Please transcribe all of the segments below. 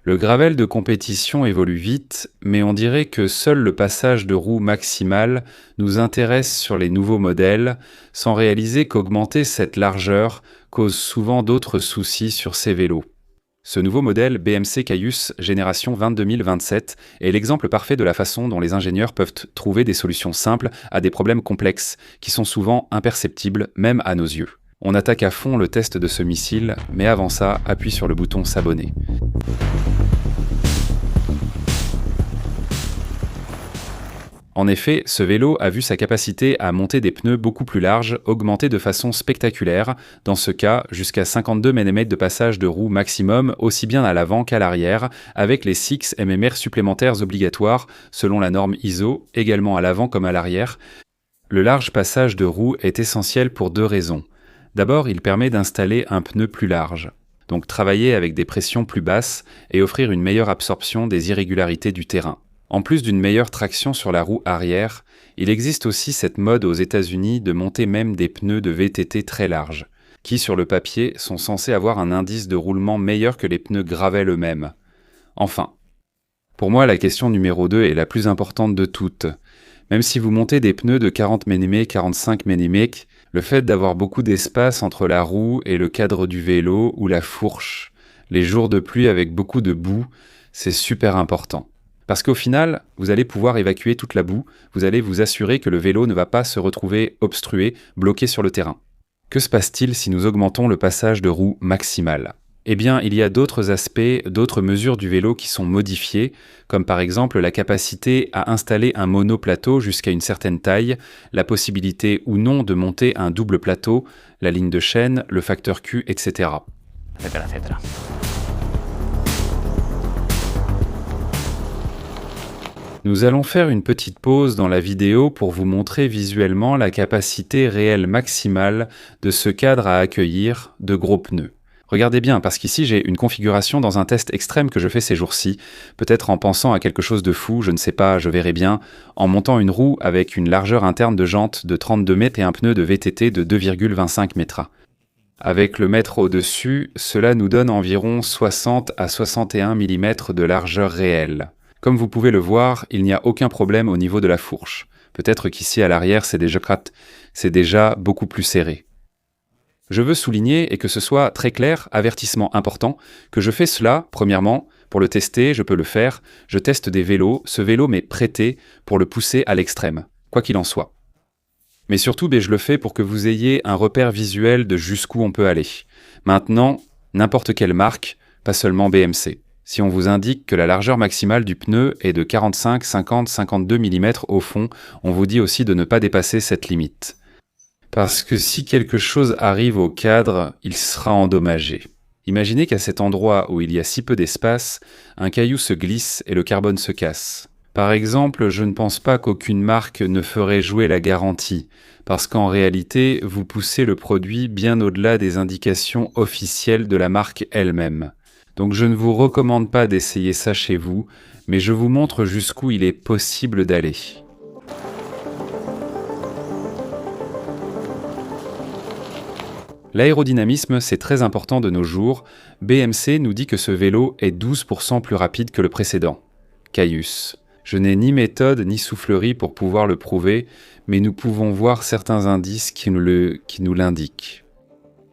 Le gravel de compétition évolue vite, mais on dirait que seul le passage de roue maximale nous intéresse sur les nouveaux modèles, sans réaliser qu'augmenter cette largeur cause souvent d'autres soucis sur ces vélos. Ce nouveau modèle BMC Caius Génération 22027 est l'exemple parfait de la façon dont les ingénieurs peuvent trouver des solutions simples à des problèmes complexes qui sont souvent imperceptibles même à nos yeux. On attaque à fond le test de ce missile, mais avant ça, appuie sur le bouton s'abonner. En effet, ce vélo a vu sa capacité à monter des pneus beaucoup plus larges augmenter de façon spectaculaire, dans ce cas jusqu'à 52 mm de passage de roue maximum aussi bien à l'avant qu'à l'arrière, avec les 6 mmR supplémentaires obligatoires selon la norme ISO, également à l'avant comme à l'arrière. Le large passage de roue est essentiel pour deux raisons. D'abord, il permet d'installer un pneu plus large, donc travailler avec des pressions plus basses et offrir une meilleure absorption des irrégularités du terrain. En plus d'une meilleure traction sur la roue arrière, il existe aussi cette mode aux États-Unis de monter même des pneus de VTT très larges, qui sur le papier sont censés avoir un indice de roulement meilleur que les pneus gravel eux-mêmes. Enfin, pour moi la question numéro 2 est la plus importante de toutes. Même si vous montez des pneus de 40 mm, 45 mm, le fait d'avoir beaucoup d'espace entre la roue et le cadre du vélo ou la fourche, les jours de pluie avec beaucoup de boue, c'est super important. Parce qu'au final, vous allez pouvoir évacuer toute la boue, vous allez vous assurer que le vélo ne va pas se retrouver obstrué, bloqué sur le terrain. Que se passe-t-il si nous augmentons le passage de roue maximal ? Eh bien, il y a d'autres aspects, d'autres mesures du vélo qui sont modifiées, comme par exemple la capacité à installer un monoplateau jusqu'à une certaine taille, la possibilité ou non de monter un double plateau, la ligne de chaîne, le facteur Q, etc. Etcétera. Nous allons faire une petite pause dans la vidéo pour vous montrer visuellement la capacité réelle maximale de ce cadre à accueillir de gros pneus. Regardez bien, parce qu'ici j'ai une configuration dans un test extrême que je fais ces jours-ci, peut-être en pensant à quelque chose de fou, je ne sais pas, je verrai bien, en montant une roue avec une largeur interne de jante de 32 mètres et un pneu de VTT de 2,25 mètres. Avec le mètre au-dessus, cela nous donne environ 60 à 61 mm de largeur réelle. Comme vous pouvez le voir, il n'y a aucun problème au niveau de la fourche. Peut-être qu'ici à l'arrière, c'est déjà beaucoup plus serré. Je veux souligner, et que ce soit très clair, avertissement important, que je fais cela, premièrement, pour le tester, je peux le faire, je teste des vélos, ce vélo m'est prêté pour le pousser à l'extrême, quoi qu'il en soit. Mais surtout, je le fais pour que vous ayez un repère visuel de jusqu'où on peut aller. Maintenant, n'importe quelle marque, pas seulement BMC. Si on vous indique que la largeur maximale du pneu est de 45, 50, 52 mm au fond, on vous dit aussi de ne pas dépasser cette limite. Parce que si quelque chose arrive au cadre, il sera endommagé. Imaginez qu'à cet endroit où il y a si peu d'espace, un caillou se glisse et le carbone se casse. Par exemple, je ne pense pas qu'aucune marque ne ferait jouer la garantie, parce qu'en réalité, vous poussez le produit bien au-delà des indications officielles de la marque elle-même. Donc je ne vous recommande pas d'essayer ça chez vous, mais je vous montre jusqu'où il est possible d'aller. L'aérodynamisme, c'est très important de nos jours. BMC nous dit que ce vélo est 12% plus rapide que le précédent, Caius. Je n'ai ni méthode ni soufflerie pour pouvoir le prouver, mais nous pouvons voir certains indices qui nous l'indiquent.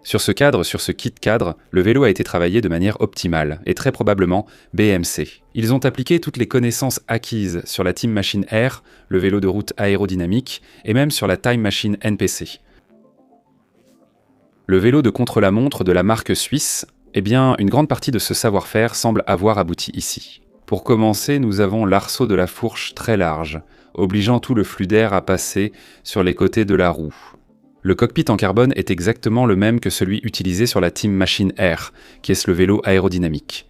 Sur ce cadre, sur ce kit cadre, le vélo a été travaillé de manière optimale, et très probablement BMC. Ils ont appliqué toutes les connaissances acquises sur la Team Machine R, le vélo de route aérodynamique, et même sur la Time Machine NPC. Le vélo de contre-la-montre de la marque suisse, eh bien, une grande partie de ce savoir-faire semble avoir abouti ici. Pour commencer, nous avons l'arceau de la fourche très large, obligeant tout le flux d'air à passer sur les côtés de la roue. Le cockpit en carbone est exactement le même que celui utilisé sur la Team Machine R, qui est le vélo aérodynamique.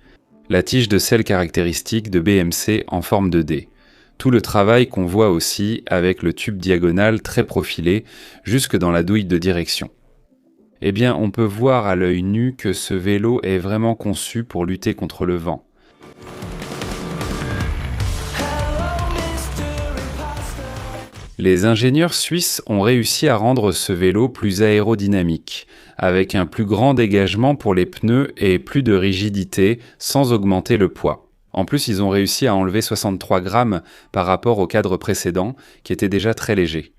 La tige de selle caractéristique de BMC en forme de D. Tout le travail qu'on voit aussi avec le tube diagonal très profilé jusque dans la douille de direction. Eh bien, on peut voir à l'œil nu que ce vélo est vraiment conçu pour lutter contre le vent. Les ingénieurs suisses ont réussi à rendre ce vélo plus aérodynamique, avec un plus grand dégagement pour les pneus et plus de rigidité sans augmenter le poids. En plus, ils ont réussi à enlever 63 grammes par rapport au cadre précédent, qui était déjà très léger.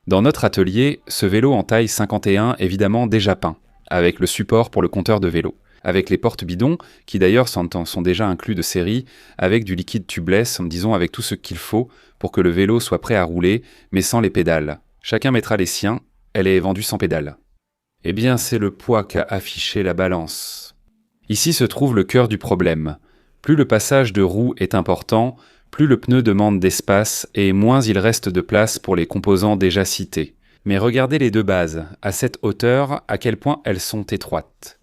Dans notre atelier, ce vélo en taille 51 est évidemment déjà peint, avec le support pour le compteur de vélo, avec les portes bidons, qui d'ailleurs sont déjà inclus de série, avec du liquide tubeless, disons avec tout ce qu'il faut pour que le vélo soit prêt à rouler, mais sans les pédales. Chacun mettra les siens, elle est vendue sans pédales. Eh bien, c'est le poids qu'a affiché la balance. Ici se trouve le cœur du problème. Plus le passage de roues est important, plus le pneu demande d'espace et moins il reste de place pour les composants déjà cités. Mais regardez les deux bases, à cette hauteur, à quel point elles sont étroites.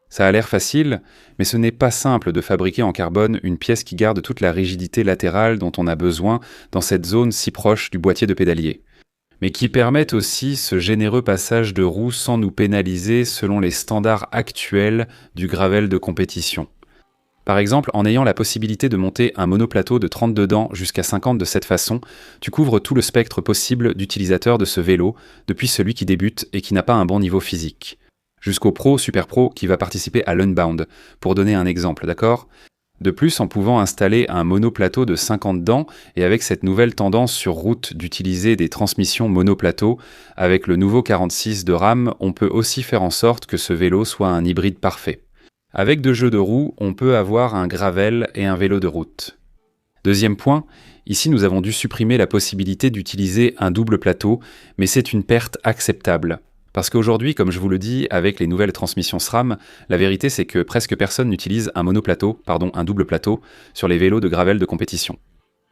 Ça a l'air facile, mais ce n'est pas simple de fabriquer en carbone une pièce qui garde toute la rigidité latérale dont on a besoin dans cette zone si proche du boîtier de pédalier, mais qui permette aussi ce généreux passage de roues sans nous pénaliser selon les standards actuels du gravel de compétition. Par exemple, en ayant la possibilité de monter un monoplateau de 32 dents jusqu'à 50 de cette façon, tu couvres tout le spectre possible d'utilisateurs de ce vélo, depuis celui qui débute et qui n'a pas un bon niveau physique, jusqu'au pro, super pro qui va participer à l'Unbound, pour donner un exemple, d'accord ? De plus, en pouvant installer un monoplateau de 50 dents et avec cette nouvelle tendance sur route d'utiliser des transmissions monoplateau, avec le nouveau 46 de RAM, on peut aussi faire en sorte que ce vélo soit un hybride parfait. Avec 2 jeux de roues, on peut avoir un gravel et un vélo de route. Deuxième point, ici nous avons dû supprimer la possibilité d'utiliser un double plateau, mais c'est une perte acceptable. Parce qu'aujourd'hui, comme je vous le dis, avec les nouvelles transmissions SRAM, la vérité c'est que presque personne n'utilise un double plateau, sur les vélos de gravel de compétition.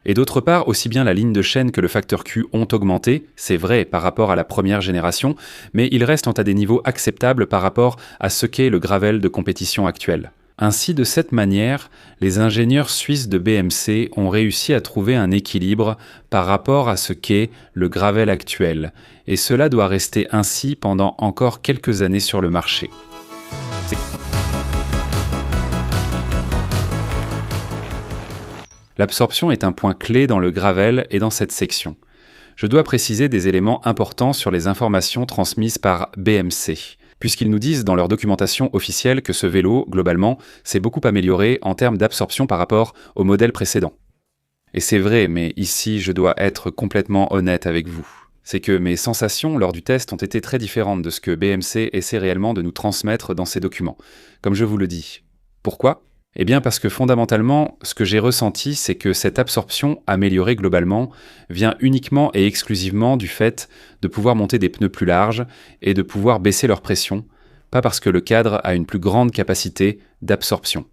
Et d'autre part, aussi bien la ligne de chaîne que le facteur Q ont augmenté, c'est vrai par rapport à la première génération, mais ils restent à des niveaux acceptables par rapport à ce qu'est le gravel de compétition actuel. Ainsi, de cette manière, les ingénieurs suisses de BMC ont réussi à trouver un équilibre par rapport à ce qu'est le gravel actuel, et cela doit rester ainsi pendant encore quelques années sur le marché. L'absorption est un point clé dans le gravel et dans cette section. Je dois préciser des éléments importants sur les informations transmises par BMC, puisqu'ils nous disent dans leur documentation officielle que ce vélo, globalement, s'est beaucoup amélioré en termes d'absorption par rapport au modèle précédent. Et c'est vrai, mais ici je dois être complètement honnête avec vous. C'est que mes sensations lors du test ont été très différentes de ce que BMC essaie réellement de nous transmettre dans ses documents, comme je vous le dis. Pourquoi ? Eh bien parce que fondamentalement, ce que j'ai ressenti, c'est que cette absorption améliorée globalement vient uniquement et exclusivement du fait de pouvoir monter des pneus plus larges et de pouvoir baisser leur pression, pas parce que le cadre a une plus grande capacité d'absorption.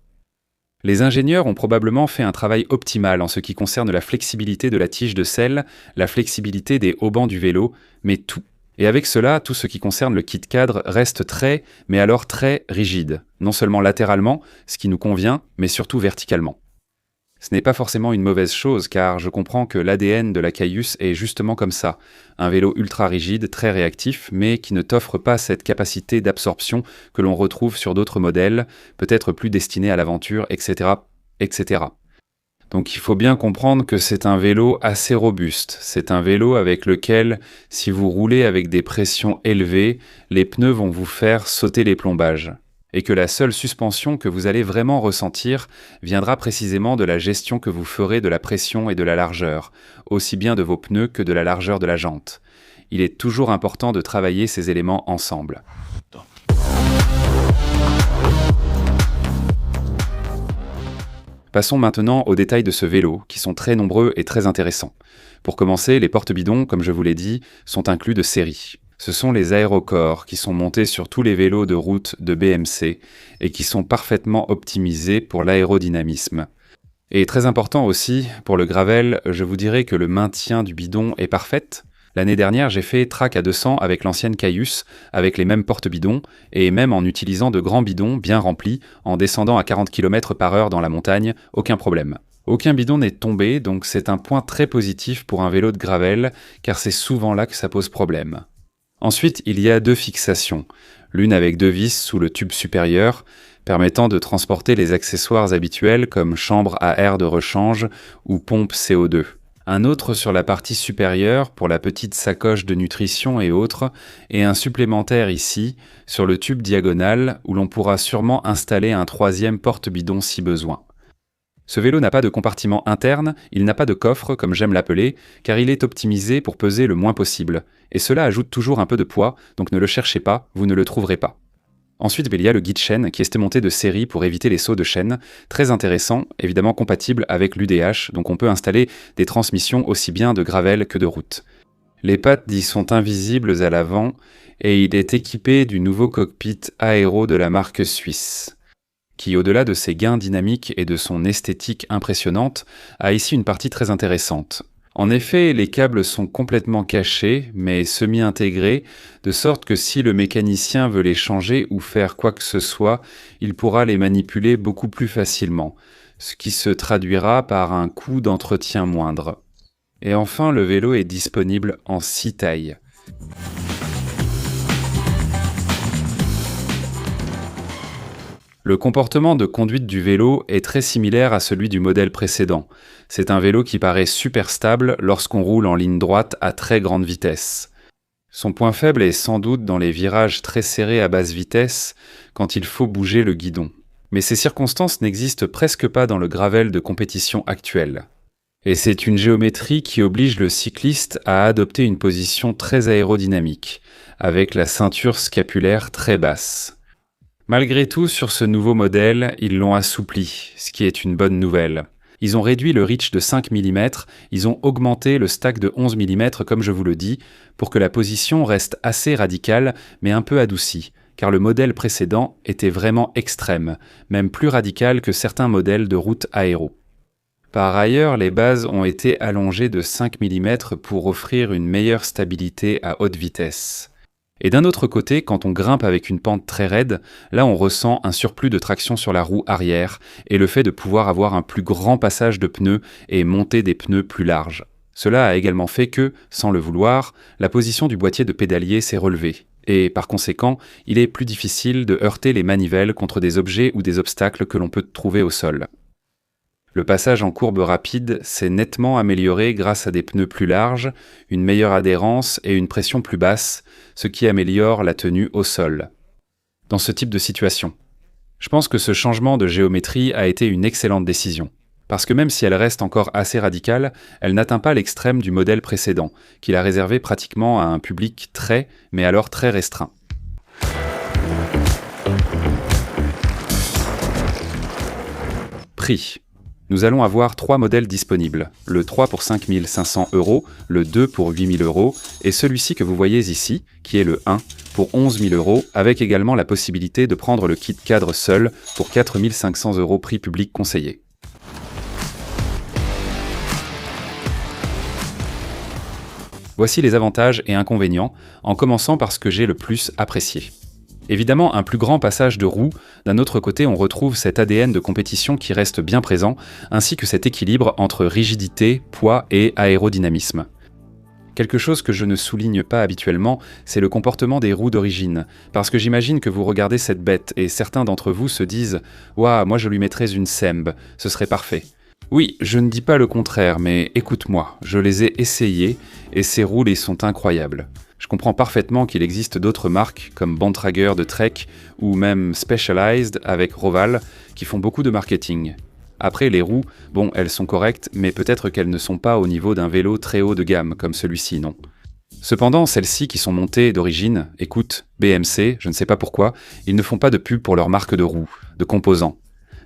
Les ingénieurs ont probablement fait un travail optimal en ce qui concerne la flexibilité de la tige de selle, la flexibilité des haubans du vélo, mais tout. Et avec cela, tout ce qui concerne le kit cadre reste très, mais alors très rigide, non seulement latéralement, ce qui nous convient, mais surtout verticalement. Ce n'est pas forcément une mauvaise chose, car je comprends que l'ADN de la Caius est justement comme ça, un vélo ultra rigide, très réactif, mais qui ne t'offre pas cette capacité d'absorption que l'on retrouve sur d'autres modèles, peut-être plus destinés à l'aventure, etc., etc. Donc il faut bien comprendre que c'est un vélo assez robuste. C'est un vélo avec lequel, si vous roulez avec des pressions élevées, les pneus vont vous faire sauter les plombages. Et que la seule suspension que vous allez vraiment ressentir viendra précisément de la gestion que vous ferez de la pression et de la largeur, aussi bien de vos pneus que de la largeur de la jante. Il est toujours important de travailler ces éléments ensemble. Passons maintenant aux détails de ce vélo, qui sont très nombreux et très intéressants. Pour commencer, les porte-bidons, comme je vous l'ai dit, sont inclus de série. Ce sont les aérocores qui sont montés sur tous les vélos de route de BMC et qui sont parfaitement optimisés pour l'aérodynamisme. Et très important aussi, pour le gravel, je vous dirais que le maintien du bidon est parfait. L'année dernière, j'ai fait track à 200 avec l'ancienne Caius, avec les mêmes porte-bidons, et même en utilisant de grands bidons bien remplis, en descendant à 40 km/h dans la montagne, aucun problème. Aucun bidon n'est tombé, donc c'est un point très positif pour un vélo de gravel, car c'est souvent là que ça pose problème. Ensuite, il y a 2 fixations, l'une avec 2 vis sous le tube supérieur, permettant de transporter les accessoires habituels comme chambre à air de rechange ou pompe CO2. un autre sur la partie supérieure pour la petite sacoche de nutrition et autres, et un supplémentaire ici, sur le tube diagonal, où l'on pourra sûrement installer un troisième porte-bidon si besoin. Ce vélo n'a pas de compartiment interne, il n'a pas de coffre, comme j'aime l'appeler, car il est optimisé pour peser le moins possible, et cela ajoute toujours un peu de poids, donc ne le cherchez pas, vous ne le trouverez pas. Ensuite, il y a le guide chaîne qui est monté de série pour éviter les sauts de chaîne, très intéressant, évidemment compatible avec l'UDH, donc on peut installer des transmissions aussi bien de gravel que de route. Les pattes y sont invisibles à l'avant, et il est équipé du nouveau cockpit aéro de la marque suisse, qui, au-delà de ses gains dynamiques et de son esthétique impressionnante, a ici une partie très intéressante. En effet, les câbles sont complètement cachés, mais semi-intégrés, de sorte que si le mécanicien veut les changer ou faire quoi que ce soit, il pourra les manipuler beaucoup plus facilement, ce qui se traduira par un coût d'entretien moindre. Et enfin, le vélo est disponible en 6 tailles. Le comportement de conduite du vélo est très similaire à celui du modèle précédent. C'est un vélo qui paraît super stable lorsqu'on roule en ligne droite à très grande vitesse. Son point faible est sans doute dans les virages très serrés à basse vitesse, quand il faut bouger le guidon. Mais ces circonstances n'existent presque pas dans le gravel de compétition actuel. Et c'est une géométrie qui oblige le cycliste à adopter une position très aérodynamique, avec la ceinture scapulaire très basse. Malgré tout, sur ce nouveau modèle, ils l'ont assoupli, ce qui est une bonne nouvelle. Ils ont réduit le reach de 5 mm, ils ont augmenté le stack de 11 mm comme je vous le dis, pour que la position reste assez radicale, mais un peu adoucie, car le modèle précédent était vraiment extrême, même plus radical que certains modèles de route aéro. Par ailleurs, les bases ont été allongées de 5 mm pour offrir une meilleure stabilité à haute vitesse. Et d'un autre côté, quand on grimpe avec une pente très raide, là on ressent un surplus de traction sur la roue arrière et le fait de pouvoir avoir un plus grand passage de pneus et monter des pneus plus larges. Cela a également fait que, sans le vouloir, la position du boîtier de pédalier s'est relevée. Et par conséquent, il est plus difficile de heurter les manivelles contre des objets ou des obstacles que l'on peut trouver au sol. Le passage en courbe rapide s'est nettement amélioré grâce à des pneus plus larges, une meilleure adhérence et une pression plus basse, ce qui améliore la tenue au sol. Dans ce type de situation, je pense que ce changement de géométrie a été une excellente décision, parce que même si elle reste encore assez radicale, elle n'atteint pas l'extrême du modèle précédent, qu'il a réservé pratiquement à un public très, mais alors très restreint. Prix. Nous allons avoir 3 modèles disponibles, le 3 pour 5 500 €, le 2 pour 8 000 € et celui-ci que vous voyez ici, qui est le 1, pour 11 000 €, avec également la possibilité de prendre le kit cadre seul pour 4 500 € prix public conseillé. Voici les avantages et inconvénients, en commençant par ce que j'ai le plus apprécié. Évidemment, un plus grand passage de roue, d'un autre côté on retrouve cet ADN de compétition qui reste bien présent, ainsi que cet équilibre entre rigidité, poids et aérodynamisme. Quelque chose que je ne souligne pas habituellement, c'est le comportement des roues d'origine, parce que j'imagine que vous regardez cette bête et certains d'entre vous se disent « Ouah, moi je lui mettrais une Semb, ce serait parfait ». Oui, je ne dis pas le contraire, mais écoute-moi, je les ai essayées et ces roues les sont incroyables. Je comprends parfaitement qu'il existe d'autres marques comme Bontrager de Trek ou même Specialized avec Roval qui font beaucoup de marketing. Après, les roues, bon, elles sont correctes, mais peut-être qu'elles ne sont pas au niveau d'un vélo très haut de gamme comme celui-ci, non. Cependant, celles-ci qui sont montées d'origine, écoute, BMC, je ne sais pas pourquoi, ils ne font pas de pub pour leur marque de roues, de composants.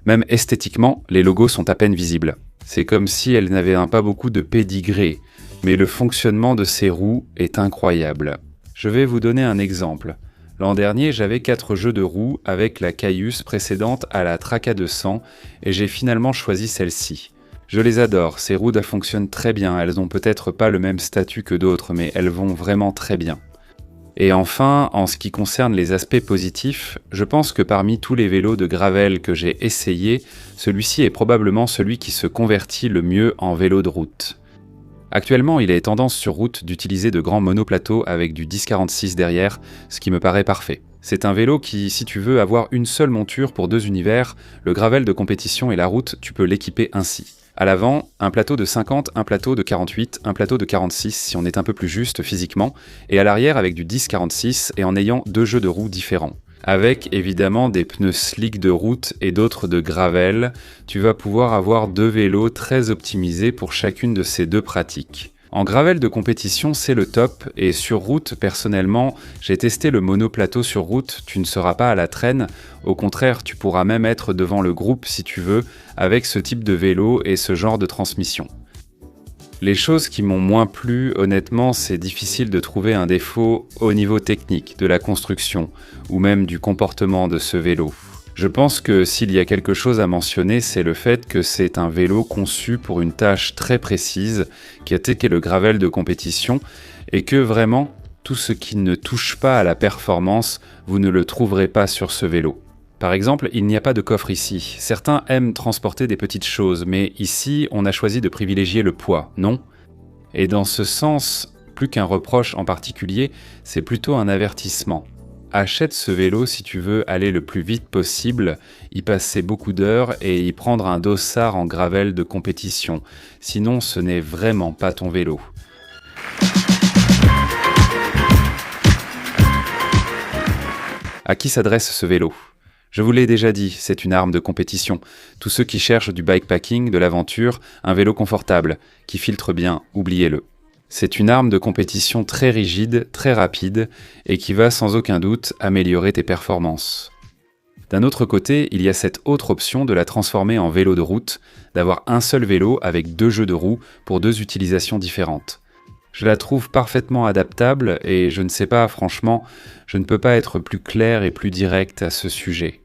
Même esthétiquement, les logos sont à peine visibles. C'est comme si elles n'avaient pas beaucoup de pédigré. Mais le fonctionnement de ces roues est incroyable. Je vais vous donner un exemple. L'an dernier, j'avais 4 jeux de roues avec la Caius précédente à la Traca 200 et j'ai finalement choisi celle-ci. Je les adore, ces roues fonctionnent très bien, elles n'ont peut-être pas le même statut que d'autres, mais elles vont vraiment très bien. Et enfin, en ce qui concerne les aspects positifs, je pense que parmi tous les vélos de gravel que j'ai essayés, celui-ci est probablement celui qui se convertit le mieux en vélo de route. Actuellement, il est tendance sur route d'utiliser de grands monoplateaux avec du 1046 derrière, ce qui me paraît parfait. C'est un vélo qui, si tu veux avoir une seule monture pour 2 univers, le gravel de compétition et la route, tu peux l'équiper ainsi. À l'avant, un plateau de 50, un plateau de 48, un plateau de 46 si on est un peu plus juste physiquement, et à l'arrière avec du 10-46 et en ayant 2 jeux de roues différents. Avec évidemment des pneus slick de route et d'autres de gravel, tu vas pouvoir avoir 2 vélos très optimisés pour chacune de ces 2 pratiques. En gravel de compétition, c'est le top, et sur route, personnellement, j'ai testé le monoplateau sur route, tu ne seras pas à la traîne, au contraire, tu pourras même être devant le groupe si tu veux, avec ce type de vélo et ce genre de transmission. Les choses qui m'ont moins plu, honnêtement, c'est difficile de trouver un défaut au niveau technique, de la construction, ou même du comportement de ce vélo. Je pense que s'il y a quelque chose à mentionner, c'est le fait que c'est un vélo conçu pour une tâche très précise, qui a été le gravel de compétition, et que vraiment, tout ce qui ne touche pas à la performance, vous ne le trouverez pas sur ce vélo. Par exemple, il n'y a pas de coffre ici. Certains aiment transporter des petites choses, mais ici, on a choisi de privilégier le poids, non ? Et dans ce sens, plus qu'un reproche en particulier, c'est plutôt un avertissement. Achète ce vélo si tu veux aller le plus vite possible, y passer beaucoup d'heures et y prendre un dossard en gravel de compétition. Sinon, ce n'est vraiment pas ton vélo. À qui s'adresse ce vélo ? Je vous l'ai déjà dit, c'est une arme de compétition. Tous ceux qui cherchent du bikepacking, de l'aventure, un vélo confortable, qui filtre bien, oubliez-le. C'est une arme de compétition très rigide, très rapide, et qui va sans aucun doute améliorer tes performances. D'un autre côté, il y a cette autre option de la transformer en vélo de route, d'avoir un seul vélo avec 2 jeux de roues pour 2 utilisations différentes. Je la trouve parfaitement adaptable et je ne sais pas, franchement, je ne peux pas être plus clair et plus direct à ce sujet.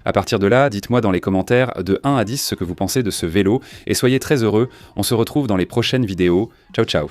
À partir de là, dites-moi dans les commentaires de 1 à 10 ce que vous pensez de ce vélo et soyez très heureux, on se retrouve dans les prochaines vidéos. Ciao ciao.